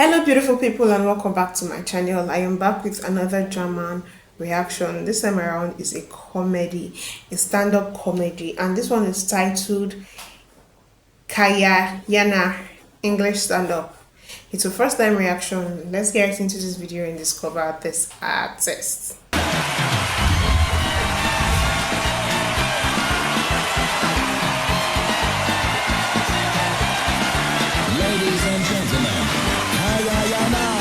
Hello beautiful people and welcome back to my channel. I am back with another German reaction. This time around is a comedy, a stand-up comedy, and this one is titled Kaya YANAR English stand-up. It's a first time reaction. Let's get into this video and discover this artist. Ladies and gentlemen, Kaya YANAR.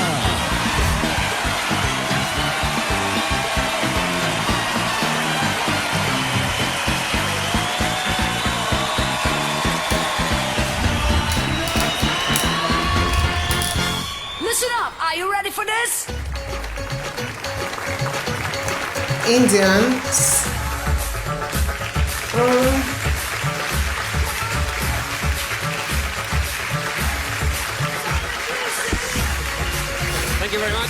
Listen up, are you ready for this? Indians. Thank you very much.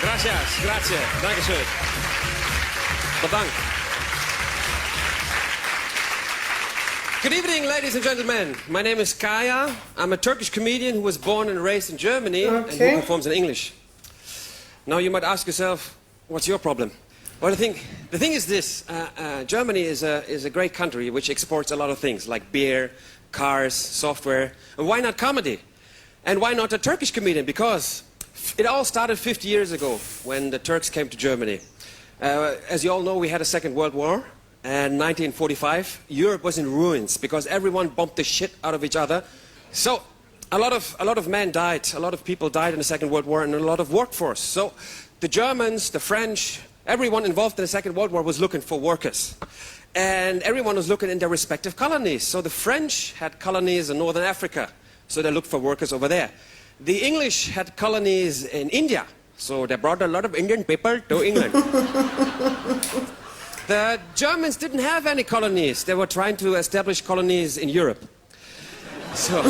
Gracias, grazie, dankeschön. Bedankt. Good evening, ladies and gentlemen. My name is Kaya. I'm a Turkish comedian who was born and raised in Germany and who performs in English. Now you might ask yourself, what's your problem? Well, the thing is this. Germany is a great country which exports a lot of things like beer, cars, software. And why not comedy? And why not a Turkish comedian? Because it all started 50 years ago when the Turks came to Germany. As you all know, we had a Second World War. And 1945, Europe was in ruins because everyone bumped the shit out of each other. So a lot of men died, a lot of people died in the Second World War, and a lot of workforce. So the Germans, the French, everyone involved in the Second World War was looking for workers. And everyone was looking in their respective colonies. So the French had colonies in Northern Africa, so they looked for workers over there. The English had colonies in India, so they brought a lot of Indian people to England. The Germans didn't have any colonies. They were trying to establish colonies in Europe. So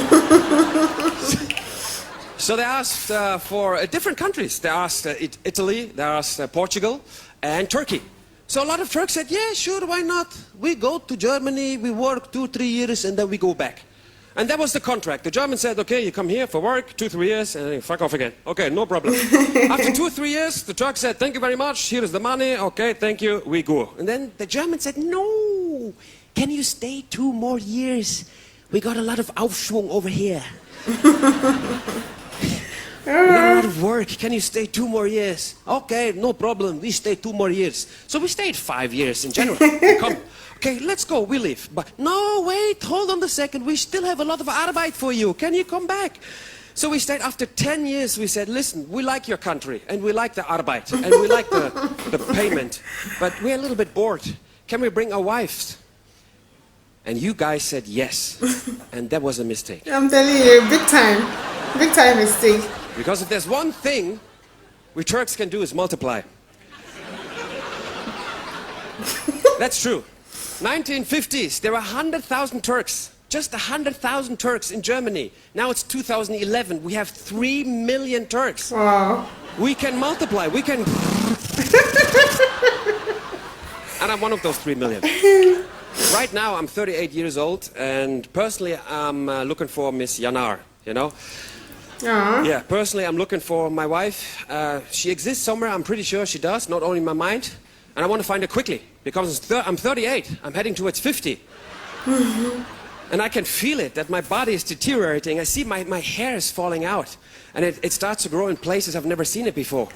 they asked for different countries. They asked Italy, they asked Portugal, and Turkey. So a lot of Turks said, yeah, sure, why not? We go to Germany, we work 2-3 years, and then we go back. And that was the contract. The Germans said, okay, you come here for work, 2-3 years, and then fuck off again. Okay, no problem. After 2-3 years, the Turks said, thank you very much, here is the money, okay, thank you, we go. And then the Germans said, no, can you stay 2 more years? We got a lot of Aufschwung over here. We got a lot of work, can you stay 2 more years? Okay, no problem, we stay 2 more years. So we stayed 5 years in general. We come. Okay, let's go, we leave. But no, wait, hold on a second. We still have a lot of Arbeit for you. Can you come back? So we stayed. After 10 years, we said, listen, we like your country, and we like the Arbeit, and we like the payment, but we're a little bit bored. Can we bring our wives? And you guys said yes, and that was a mistake. I'm telling you, big time mistake. Because if there's one thing we Turks can do is multiply. That's true. 1950s, there were 100,000 Turks, just 100,000 Turks in Germany. Now it's 2011, we have 3 million Turks. Wow. We can multiply, we can... And I'm one of those 3 million. Right now, I'm 38 years old, and personally, I'm looking for Miss YANAR, you know? Yeah, personally, I'm looking for my wife. She exists somewhere, I'm pretty sure she does, not only in my mind. And I want to find her quickly, because I'm 38, I'm heading towards 50. And I can feel it, that my body is deteriorating. I see my hair is falling out, and it starts to grow in places I've never seen it before.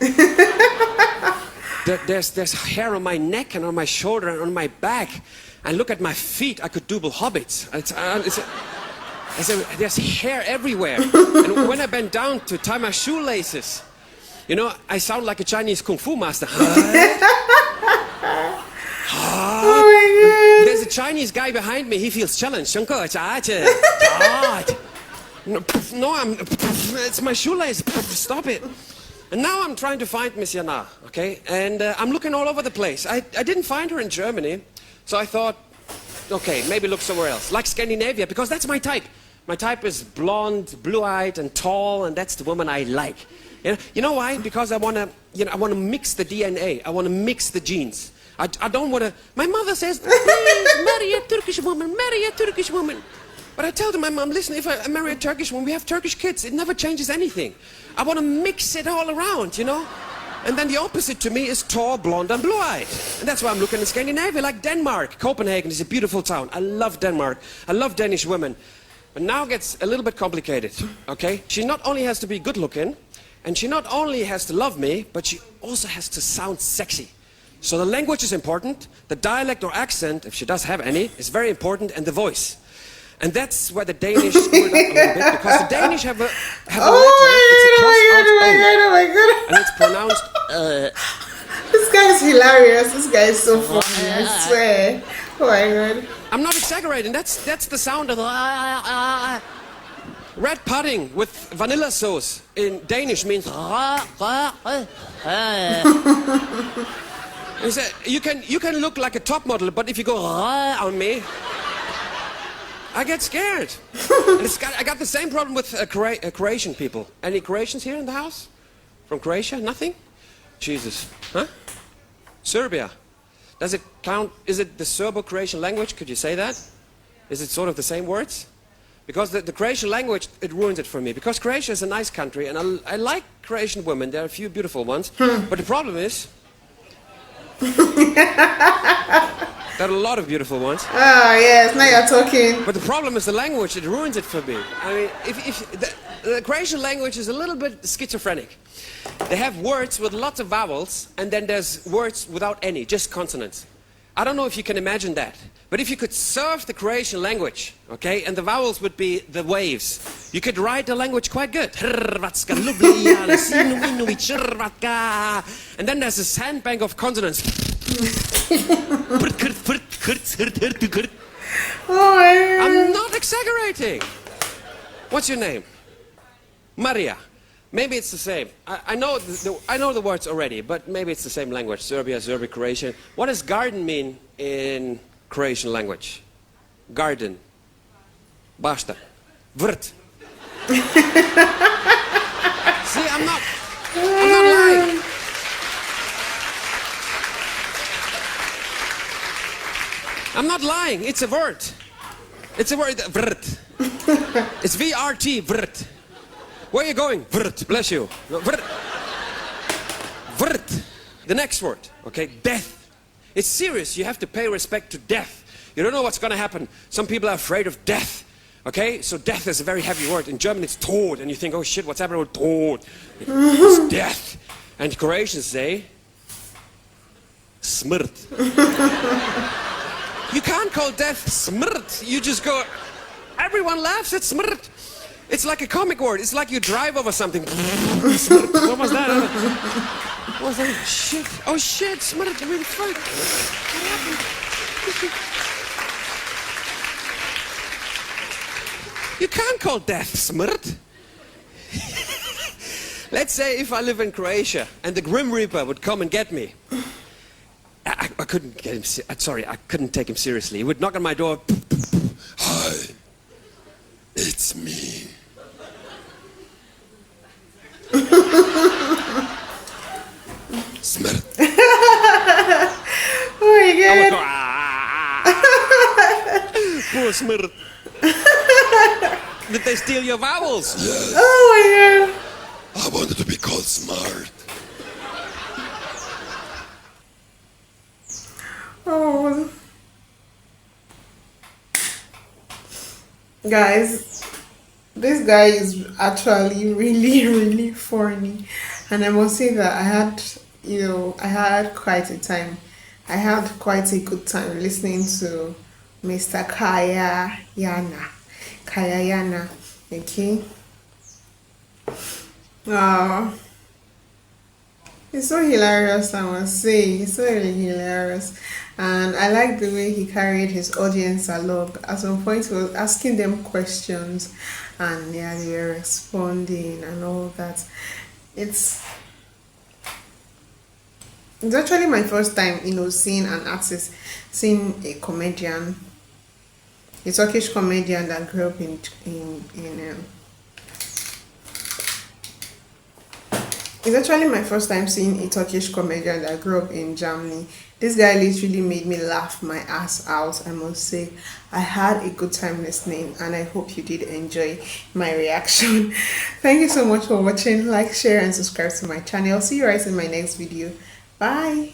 There's hair on my neck and on my shoulder and on my back. And look at my feet, I could double hobbits. There's hair everywhere. And when I bend down to tie my shoelaces, you know, I sound like a Chinese Kung Fu master. Oh my God. There's a Chinese guy behind me, he feels challenged. No, it's my shoelace. Stop it. And now I'm trying to find Miss YANAR, okay? And I'm looking all over the place. I didn't find her in Germany, so I thought, okay, maybe look somewhere else, like Scandinavia, because that's my type. My type is blonde, blue-eyed, and tall, and that's the woman I like. You know why? Because I want to mix the DNA. I want to mix the genes. I don't want to... My mother says, please marry a Turkish woman, marry a Turkish woman. But I told my mom, listen, if I marry a Turkish woman, we have Turkish kids. It never changes anything. I want to mix it all around, you know? And then the opposite to me is tall, blonde, and blue-eyed. And that's why I'm looking in Scandinavia, like Denmark. Copenhagen is a beautiful town. I love Denmark. I love Danish women. But now it gets a little bit complicated, okay? She not only has to be good-looking, and she not only has to love me, but she also has to sound sexy. So the language is important. The dialect or accent, if she does have any, is very important, and the voice. And that's where the Danish screwed up a little bit, because the Danish have a letter, it's a cross-out O, and it's pronounced, This guy is hilarious. This guy is so funny, I swear. Oh my god. I'm not exaggerating, that's the sound of red pudding with vanilla sauce in Danish means you can look like a top model, but if you go on me, I get scared. I got the same problem with Croatian people. Any Croatians here in the house? From Croatia? Nothing? Jesus. Huh? Serbia. Does it count? Is it the Serbo-Croatian language? Could you say that? Is it sort of the same words? Because the Croatian language, it ruins it for me. Because Croatia is a nice country, and I like Croatian women. There are a few beautiful ones. But the problem is, there are a lot of beautiful ones. Oh yes, now you're talking. But the problem is the language, it ruins it for me. I mean, if the Croatian language is a little bit schizophrenic. They have words with lots of vowels, and then there's words without any, just consonants. I don't know if you can imagine that. But if you could surf the Croatian language, okay, and the vowels would be the waves, you could write the language quite good. And then there's a sandbank of consonants. I'm not exaggerating. What's your name? Maria. Maybe it's the same. I know the words already, but maybe it's the same language. Serbia, Serbian, Croatian. What does garden mean in Croatian language? Garden. Basta. Vrt. See, I'm not lying. I'm not lying. It's a word. It's a word. Vrt. It's VRT. Vrt. Where are you going? Vrt. Bless you. Vrt. Vrt. The next word. Okay. Death. It's serious. You have to pay respect to death. You don't know what's going to happen. Some people are afraid of death. Okay? So death is a very heavy word. In German it's Tod. And you think, oh shit, what's happening with Tod? It's death. And Croatians say, smrt. You can't call death smrt. You just go, everyone laughs at smrt. It's like a comic word. It's like you drive over something. What was that? What was that? Shit. Oh shit, smrt. Really fuck. What happened? You can't call death smrt. Let's say if I live in Croatia and the Grim Reaper would come and get me. I couldn't get him. Sorry, I couldn't take him seriously. He would knock on my door. Hi, it's me. Smrt. Oh my god. I would go. Poor Smrt. Did they steal your vowels? Yes. Oh my god. I wanted to be called smart. Oh. Guys, this guy is actually really funny, and I must say that I had quite a time. I had quite a good time listening to Mr. YANAR. Okay. Oh, it's so hilarious, I must say. It's so really hilarious. And I like the way he carried his audience along. At some point he was asking them questions and yeah, they were responding and all that. It's actually my first time, seeing a comedian, a Turkish comedian that grew It's actually my first time seeing a Turkish comedian that grew up in Germany. This guy literally made me laugh my ass out, I must say. I had a good time listening and I hope you did enjoy my reaction. Thank you so much for watching. Like, share and subscribe to my channel. See you right in my next video. Bye.